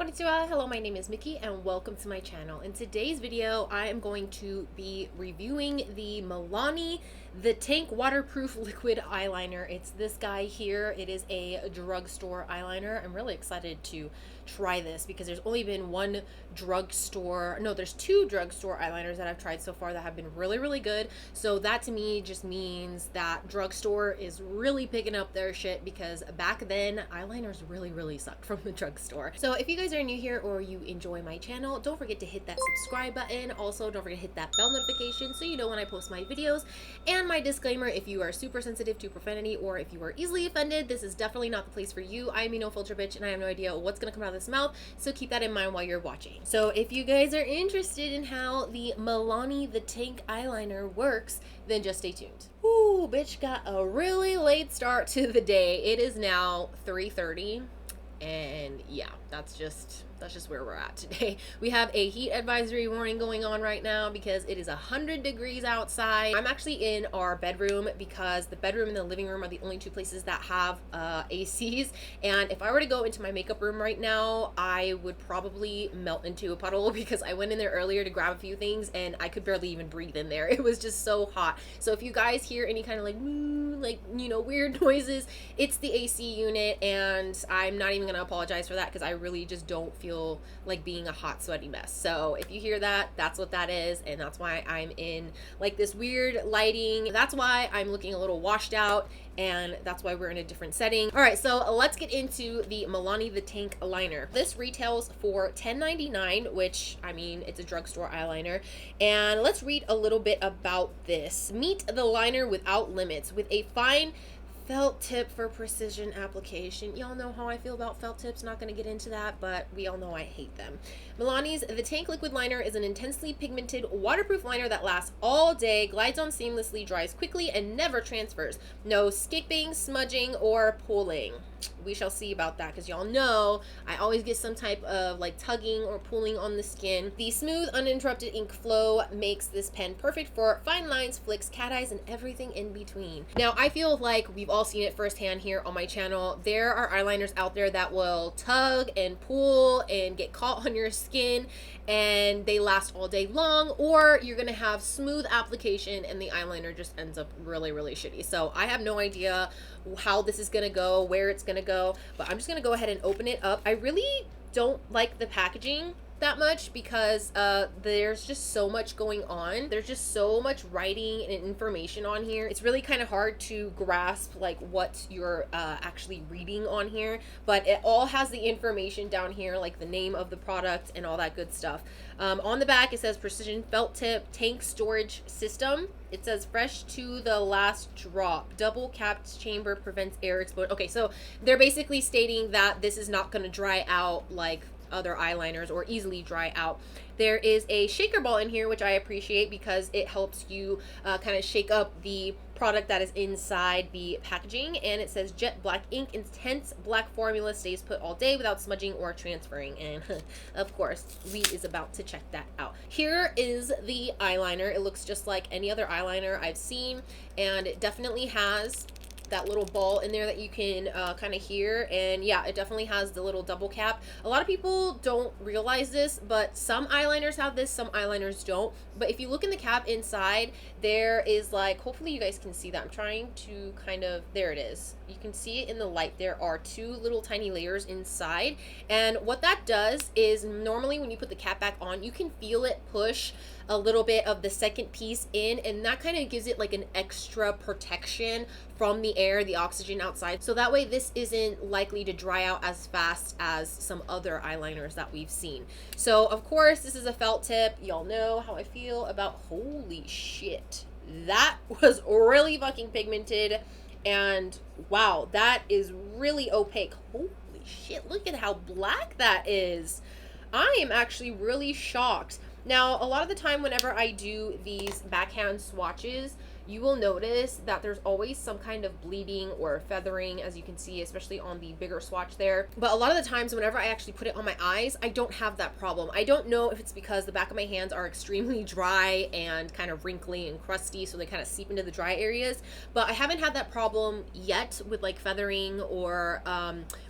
Konnichiwa. Hello, my name is Miki and welcome to my channel. In today's video, I am going to be reviewing the Milani The Tank Waterproof Liquid Eyeliner. It's this guy here. It is a drugstore eyeliner. I'm really excited to try this because there's only been there's two drugstore eyeliners that I've tried so far that have been really good. So that to me just means that drugstore is really picking up their shit, because back then eyeliners really sucked from the drugstore. So if you guys are new here or you enjoy my channel, don't forget to hit that subscribe button. Also, don't forget to hit that bell notification so you know when I post my videos. And my disclaimer, if you are super sensitive to profanity or if you are easily offended, this is definitely not the place for you. I am a no filter bitch and I have no idea what's gonna come out of this mouth, so keep that in mind while you're watching. So if you guys are interested in how the Milani The Tank eyeliner works, then just stay tuned. Ooh, bitch got a really late start to the day. It is now 3:30. And yeah, that's just where we're at today. We have a heat advisory warning going on right now because it is 100 degrees outside. I'm actually in our bedroom because the bedroom and the living room are the only two places that have ACs. And if I were to go into my makeup room right now, I would probably melt into a puddle because I went in there earlier to grab a few things and I could barely even breathe in there. It was just so hot. So if you guys hear any kind of weird noises, it's the AC unit, and I'm not even gonna apologize for that because I really just don't feel like being a hot sweaty mess. So if you hear that, that's what that is, and that's why I'm in like this weird lighting. That's why I'm looking a little washed out, and that's why we're in a different setting. All right, so let's get into the Milani The Tank liner. This retails for $10.99, which, I mean, it's a drugstore eyeliner. And let's read a little bit about this. Meet the liner without limits with a fine felt tip for precision application. Y'all know how I feel about felt tips. Not going to get into that, but we all know I hate them. Milani's The Tank Liquid Liner is an intensely pigmented waterproof liner that lasts all day, glides on seamlessly, dries quickly, and never transfers. No skipping, smudging, or pulling. We shall see about that, because y'all know I always get some type of like tugging or pulling on the skin. The smooth, uninterrupted ink flow makes this pen perfect for fine lines, flicks, cat eyes, and everything in between. Now, I feel like we've all seen it firsthand here on my channel. There are eyeliners out there that will tug and pull and get caught on your skin, and they last all day long, or you're gonna have smooth application and the eyeliner just ends up really shitty. So I have no idea how this is gonna go, where it's gonna go, but I'm just gonna go ahead and open it up. I really don't like the packaging that much because there's just so much going on. There's just so much writing and information on here. It's really kind of hard to grasp like what you're actually reading on here, but it all has the information down here, like the name of the product and all that good stuff. On the back it says precision felt tip tank storage system. It says fresh to the last drop, double capped chamber prevents air explosion. Okay, so they're basically stating that this is not going to dry out like other eyeliners or easily dry out. There is a shaker ball in here, which I appreciate because it helps you kind of shake up the product that is inside the packaging. And it says jet black ink, intense black formula, stays put all day without smudging or transferring. And of course we is about to check that out. Here is the eyeliner. It looks just like any other eyeliner I've seen, and it definitely has that little ball in there that you can kind of hear. And yeah, it definitely has the little double cap. A lot of people don't realize this, but some eyeliners have this, some eyeliners don't. But if you look in the cap inside, there is like, hopefully you guys can see that. I'm trying to kind of, there it is. You can see it in the light. There are two little tiny layers inside. And what that does is normally when you put the cap back on, you can feel it push a little bit of the second piece in, and that kind of gives it like an extra protection from the air, the oxygen outside. So that way this isn't likely to dry out as fast as some other eyeliners that we've seen. So of course this is a felt tip. Y'all know how I feel about, holy shit, that was really fucking pigmented. And wow, that is really opaque. Holy shit, look at how black that is. I am actually really shocked. Now, a lot of the time whenever I do these backhand swatches, you will notice that there's always some kind of bleeding or feathering, as you can see, especially on the bigger swatch there. But a lot of the times whenever I actually put it on my eyes, I don't have that problem. I don't know if it's because the back of my hands are extremely dry and kind of wrinkly and crusty, so they kind of seep into the dry areas, but I haven't had that problem yet with like feathering or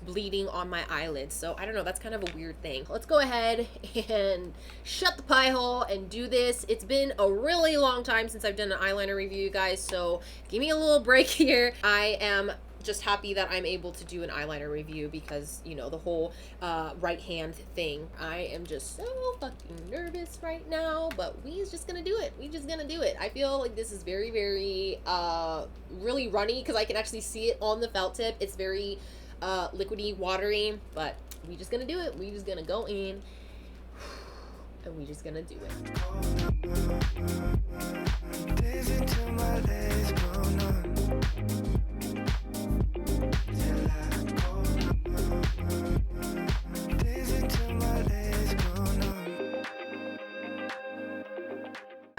bleeding on my eyelids. So I don't know, that's kind of a weird thing. Let's go ahead and shut the pie hole and do this. It's been a really long time since I've done an eyeliner review, you guys, so give me a little break here. I am just happy that I'm able to do an eyeliner review because, you know, the whole right hand thing. I am just so fucking nervous right now, but we's just gonna do it. We just gonna do it. I feel like this is very, very really runny because I can actually see it on the felt tip. It's very liquidy, watery, but we just gonna do it. We just gonna go in and we just gonna do it.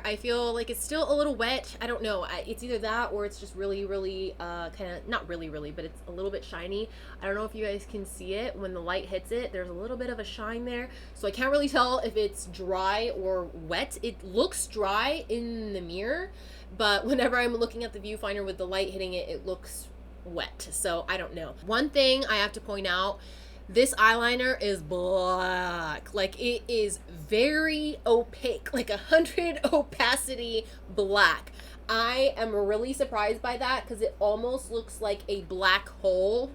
I feel like it's still a little wet. I don't know. It's either that or it's just really, really kind of, not really, really, but it's a little bit shiny. I don't know if you guys can see it. When the light hits it, there's a little bit of a shine there. So I can't really tell if it's dry or wet. It looks dry in the mirror, but whenever I'm looking at the viewfinder with the light hitting it, it looks wet. So I don't know. One thing I have to point out, this eyeliner is black. Like, it is very opaque, like 100 opacity black. I am really surprised by that because it almost looks like a black hole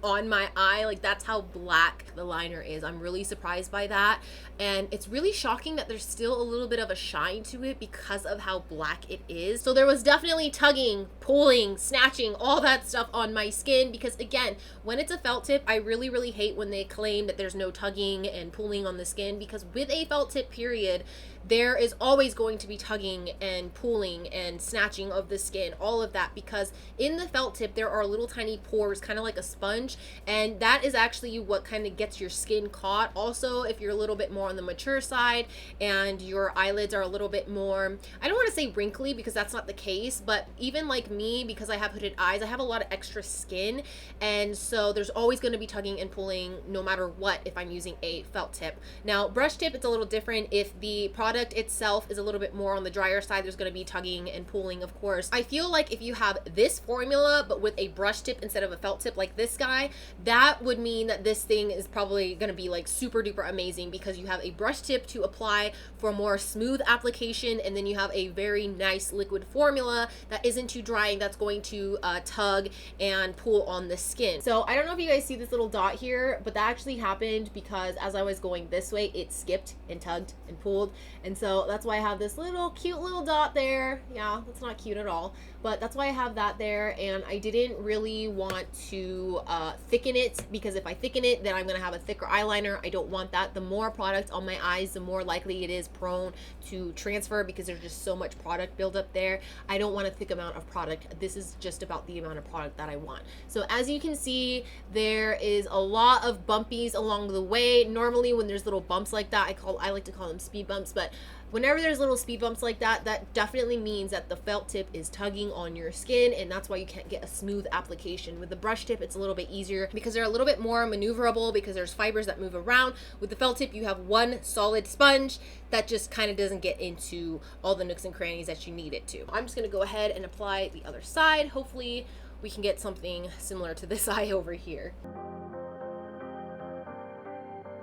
on my eye. Like, that's how black the liner is. I'm really surprised by that. And it's really shocking that there's still a little bit of a shine to it because of how black it is. So there was definitely tugging, pulling, snatching, all that stuff on my skin because, again, when it's a felt tip, I really, really hate when they claim that there's no tugging and pulling on the skin, because with a felt tip period, there is always going to be tugging and pulling and snatching of the skin, all of that, because in the felt tip there are little tiny pores, kind of like a sponge, and that is actually what kind of gets your skin caught. Also, if you're a little bit more on the mature side and your eyelids are a little bit more, I don't want to say wrinkly because that's not the case, but even like me, because I have hooded eyes, I have a lot of extra skin, and so there's always going to be tugging and pulling no matter what if I'm using a felt tip. Now brush tip, it's a little different. If the product itself is a little bit more on the drier side, there's going to be tugging and pulling, of course. I feel like if you have this formula but with a brush tip instead of a felt tip like this guy, that would mean that this thing is probably going to be like super duper amazing, because you have a brush tip to apply for more smooth application, and then you have a very nice liquid formula that isn't too drying, that's going to tug and pull on the skin. So I don't know if you guys see this little dot here, but that actually happened because as I was going this way, it skipped and tugged and pulled, and so that's why I have this little cute little dot there. Yeah, that's not cute at all, but that's why I have that there. And I didn't really want to thicken it, because if I thicken it, then I'm gonna have a thicker eyeliner. I don't want that. The more product on my eyes, the more likely it is prone to transfer, because there's just so much product buildup there. I don't want a thick amount of product. This is just about the amount of product that I want. So as you can see, there is a lot of bumpies along the way. Normally when there's little bumps like that, I like to call them speed bumps, but whenever there's little speed bumps like that, that definitely means that the felt tip is tugging on your skin, and that's why you can't get a smooth application. With the brush tip, it's a little bit easier because they're a little bit more maneuverable, because there's fibers that move around. With the felt tip, you have one solid sponge that just kind of doesn't get into all the nooks and crannies that you need it to. I'm just gonna go ahead and apply the other side. Hopefully we can get something similar to this eye over here.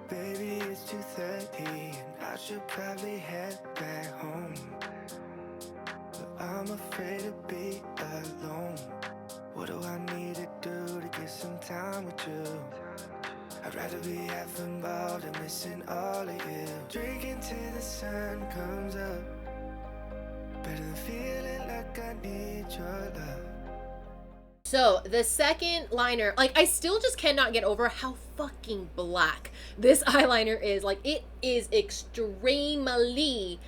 Baby, it's 2:30 and I should probably head back home, but I'm afraid to be alone. What do I need to do to get some time with you? I'd rather be half involved and missing all of you. Drinking till the sun comes up, better than feeling like I need your love. So the second liner, like, I still just cannot get over how fucking black this eyeliner is. Like, it is extremely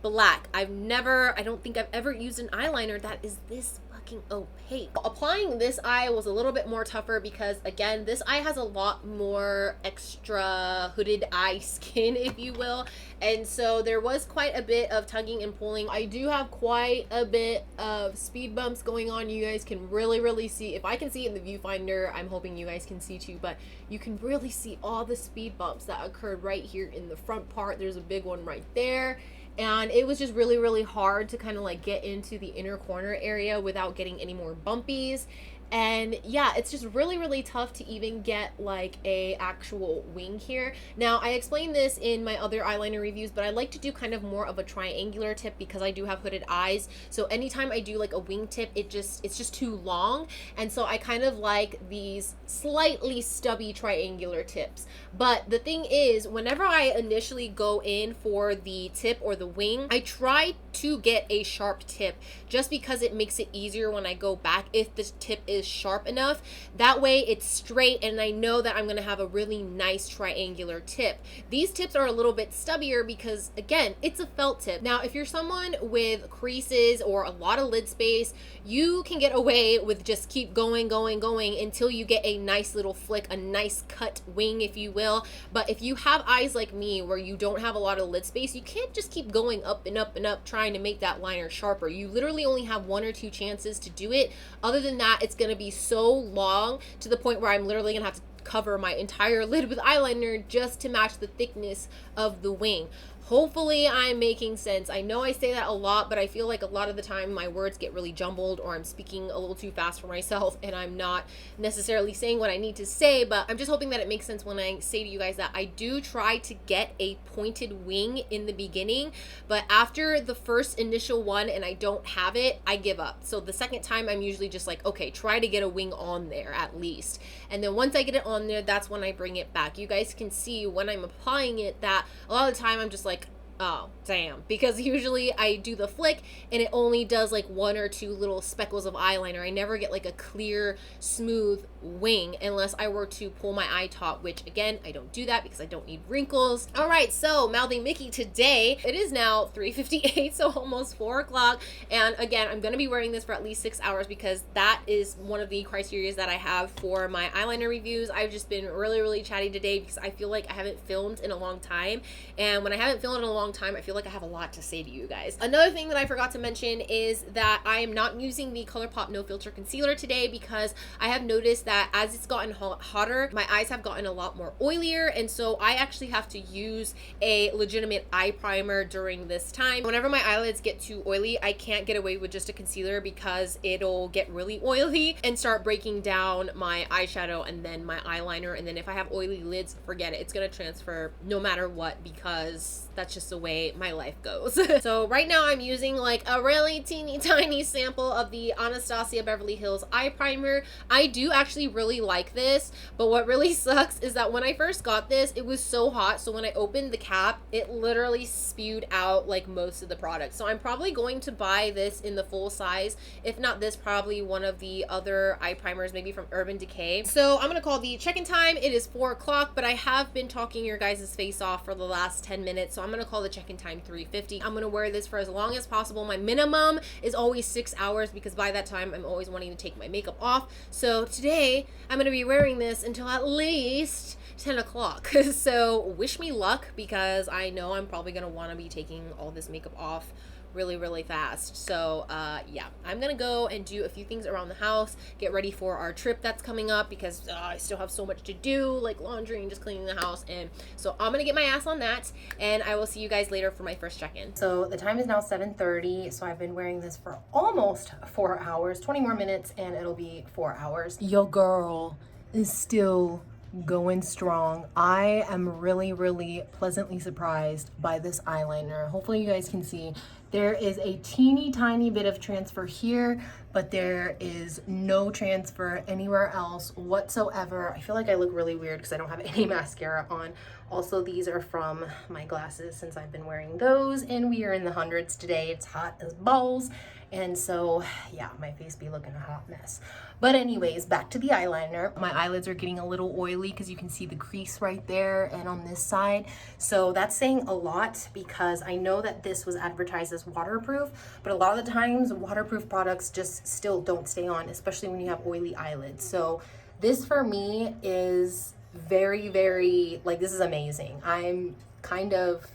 black. I don't think I've ever used an eyeliner that is this fucking opaque. Applying this eye was a little bit more tougher because, again, this eye has a lot more extra hooded eye skin, if you will, and so there was quite a bit of tugging and pulling. I do have quite a bit of speed bumps going on. You guys can really see, if I can see it in the viewfinder, I'm hoping you guys can see too, but you can really see all the speed bumps that occurred right here in the front part. There's a big one right there. And it was just really hard to kind of like get into the inner corner area without getting any more bumpies. And yeah, it's just really tough to even get like a actual wing here. Now I explained this in my other eyeliner reviews, but I like to do kind of more of a triangular tip because I do have hooded eyes. So anytime I do like a wing tip, it's just too long, and so I kind of like these slightly stubby triangular tips. But the thing is, whenever I initially go in for the tip or the wing, I try to get a sharp tip just because it makes it easier when I go back if the tip is sharp enough. That way it's straight and I know that I'm going to have a really nice triangular tip. These tips are a little bit stubbier because, again, it's a felt tip. Now, if you're someone with creases or a lot of lid space, you can get away with just keep going until you get a nice little flick, a nice cut wing, if you will. But if you have eyes like me where you don't have a lot of lid space, you can't just keep going up and up and up trying to make that liner sharper. You literally only have 1 or 2 chances to do it. Other than that, it's going to be so long to the point where I'm literally going to have to cover my entire lid with eyeliner just to match the thickness of the wing. Hopefully I'm making sense. I know I say that a lot, but I feel like a lot of the time my words get really jumbled or I'm speaking a little too fast for myself and I'm not necessarily saying what I need to say, but I'm just hoping that it makes sense when I say to you guys that I do try to get a pointed wing in the beginning, but after the first initial one and I don't have it, I give up. So the second time I'm usually just like, okay, try to get a wing on there at least. And then once I get it on there, that's when I bring it back. You guys can see when I'm applying it that a lot of the time I'm just like, oh damn, because usually I do the flick and it only does like 1 or 2 little speckles of eyeliner. I never get like a clear smooth wing unless I were to pull my eye top, which again I don't do that because I don't need wrinkles. All right, so Mouthing Mickey today, it is now 3:58, so almost 4 o'clock, and again I'm gonna be wearing this for at least 6 hours because that is one of the criteria that I have for my eyeliner reviews. I've just been really chatty today because I feel like I haven't filmed in a long time, and when I haven't filmed in a long time, I feel like I have a lot to say to you guys. Another thing that I forgot to mention is that I am not using the ColourPop No Filter Concealer today because I have noticed that as it's gotten hotter, my eyes have gotten a lot more oilier, and so I actually have to use a legitimate eye primer during this time. Whenever my eyelids get too oily, I can't get away with just a concealer because it'll get really oily and start breaking down my eyeshadow and then my eyeliner, and then if I have oily lids, forget it. It's gonna transfer no matter what because that's just the way my life goes. So right now I'm using like a really teeny tiny sample of the Anastasia Beverly Hills eye primer. I do actually really like this, but what really sucks is that when I first got this, it was so hot, so when I opened the cap, it literally spewed out like most of the product. So I'm probably going to buy this in the full size. If not this, probably one of the other eye primers, maybe from Urban Decay. So I'm gonna call the check-in time. It is 4 o'clock, but I have been talking your guys' face off for the last 10 minutes, so I'm gonna call the check-in time 3:50. I'm gonna wear this for as long as possible. My minimum is always 6 hours because by that time I'm always wanting to take my makeup off. So today I'm gonna be wearing this until at least 10 o'clock. So wish me luck because I know I'm probably gonna want to be taking all this makeup off really fast. So yeah, I'm gonna go and do a few things around the house, get ready for our trip that's coming up because I still have so much to do, like laundry and just cleaning the house, and so I'm gonna get my ass on that, and I will see you guys later for my first check-in. So the time is now 7:30, so I've been wearing this for almost 4 hours, 20 more minutes and it'll be 4 hours. Your girl is still going strong. I am really pleasantly surprised by this eyeliner. Hopefully you guys can see there is a teeny tiny bit of transfer here, but there is no transfer anywhere else whatsoever. I feel like I look really weird because I don't have any mascara on. Also, these are from my glasses since I've been wearing those, and we are in the hundreds today. It's hot as balls, and so yeah, my face be looking a hot mess. But anyways, back to the eyeliner. My eyelids are getting a little oily because you can see the crease right there and on this side. So that's saying a lot because I know that this was advertised as waterproof, but a lot of the times waterproof products just still don't stay on, especially when you have oily eyelids. So this for me is very, like, this is amazing. I'm kind of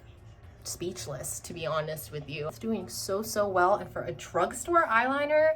speechless, to be honest with you. It's doing so well, and for a drugstore eyeliner,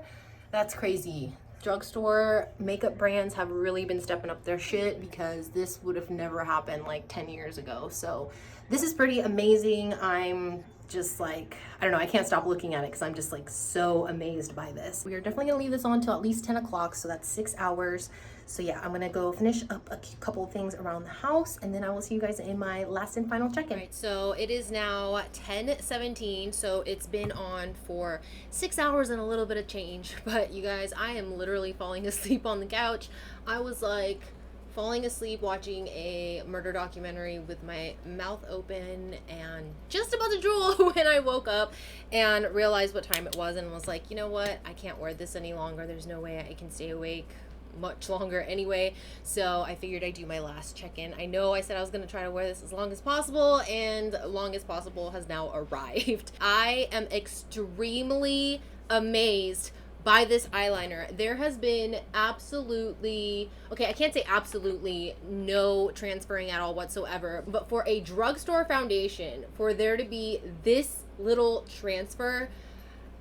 that's crazy. Drugstore makeup brands have really been stepping up their shit because this would have never happened like 10 years ago. So this is pretty amazing. I'm just like, I don't know, I can't stop looking at it because I'm just like so amazed by this. We are definitely gonna leave this on till at least 10 o'clock, so that's 6 hours. So yeah, I'm gonna go finish up a couple of things around the house, and then I will see you guys in my last and final check-in. Right, so it is now 10:17, so it's been on for 6 hours and a little bit of change. But you guys, I am literally falling asleep on the couch. I was like falling asleep watching a murder documentary with my mouth open and just about to drool when I woke up and realized what time it was and was like, you know what, I can't wear this any longer. There's no way I can stay awake much longer anyway. So I figured I'd do my last check-in. I know I said I was going to try to wear this as long as possible, and long as possible has now arrived. I am extremely amazed by this eyeliner. There has been absolutely, okay, I can't say absolutely no transferring at all whatsoever, but for a drugstore foundation, for there to be this little transfer,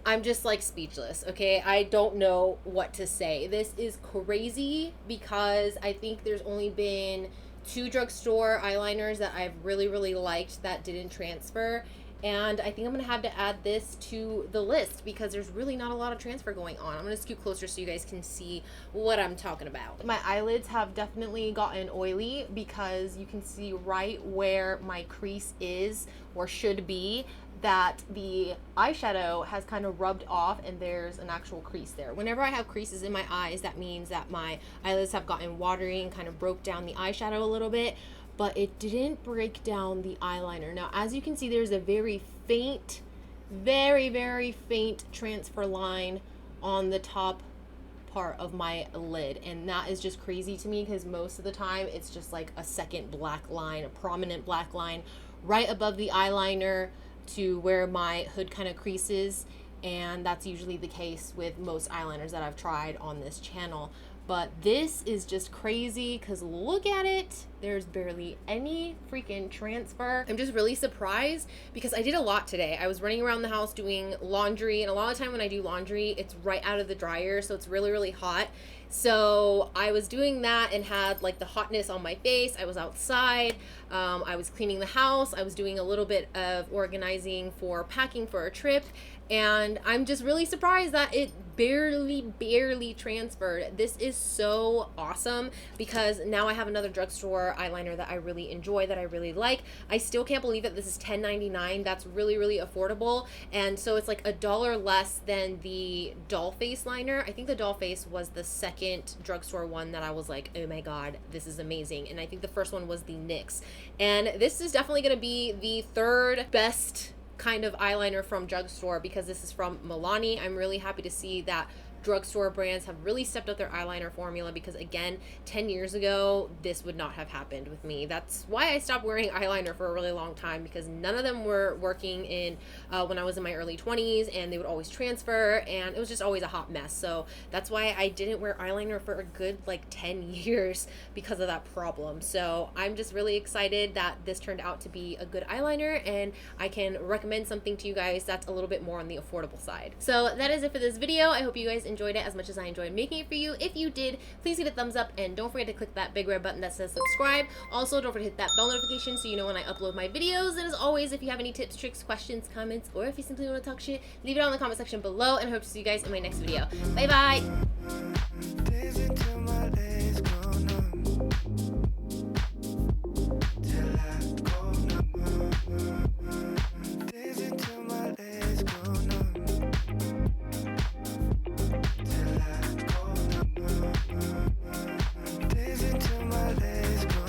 I'm just like speechless, okay? I don't know what to say. This is crazy because I think there's only been 2 drugstore eyeliners that I've really liked that didn't transfer. And I think I'm gonna have to add this to the list because there's really not a lot of transfer going on. I'm gonna scoot closer so you guys can see what I'm talking about. My eyelids have definitely gotten oily because you can see right where my crease is or should be, that the eyeshadow has kind of rubbed off and there's an actual crease there. Whenever I have creases in my eyes, that means that my eyelids have gotten watery and kind of broke down the eyeshadow a little bit, but it didn't break down the eyeliner. Now, as you can see, there's a very faint, very faint transfer line on the top part of my lid, and that is just crazy to me because most of the time it's just like a second black line, a prominent black line right above the eyeliner to where my hood kind of creases, and that's usually the case with most eyeliners that I've tried on this channel. But this is just crazy because look at it. There's barely any freaking transfer. I'm just really surprised because I did a lot today. I was running around the house doing laundry, and a lot of time when I do laundry, it's right out of the dryer, so it's really hot. So I was doing that and had like the hotness on my face. I was outside. I was cleaning the house. I was doing a little bit of organizing for packing for a trip. And I'm just really surprised that it barely transferred. This is so awesome because now I have another drugstore eyeliner that I really enjoy, that I really like. I still can't believe that this is $10.99. That's really affordable. And so it's like $1 less than the doll face liner. I think the doll face was the second drugstore one that I was like, oh my god, this is amazing. And I think the first one was the NYX. And this is definitely going to be the third best kind of eyeliner from drugstore because this is from Milani. I'm really happy to see that drugstore brands have really stepped up their eyeliner formula because again, 10 years ago this would not have happened with me. That's why I stopped wearing eyeliner for a really long time, because none of them were working in when I was in my early 20s, and they would always transfer and it was just always a hot mess. So that's why I didn't wear eyeliner for a good like 10 years because of that problem. So I'm just really excited that this turned out to be a good eyeliner and I can recommend something to you guys that's a little bit more on the affordable side. So that is it for this video. I hope you guys enjoyed it as much as I enjoyed making it for you. If you did, please hit a thumbs up and don't forget to click that big red button that says subscribe. Also, don't forget to hit that bell notification so you know when I upload my videos. And as always, if you have any tips, tricks, questions, comments, or if you simply want to talk shit, leave it on in the comment section below, and I hope to see you guys in my next video. Bye bye!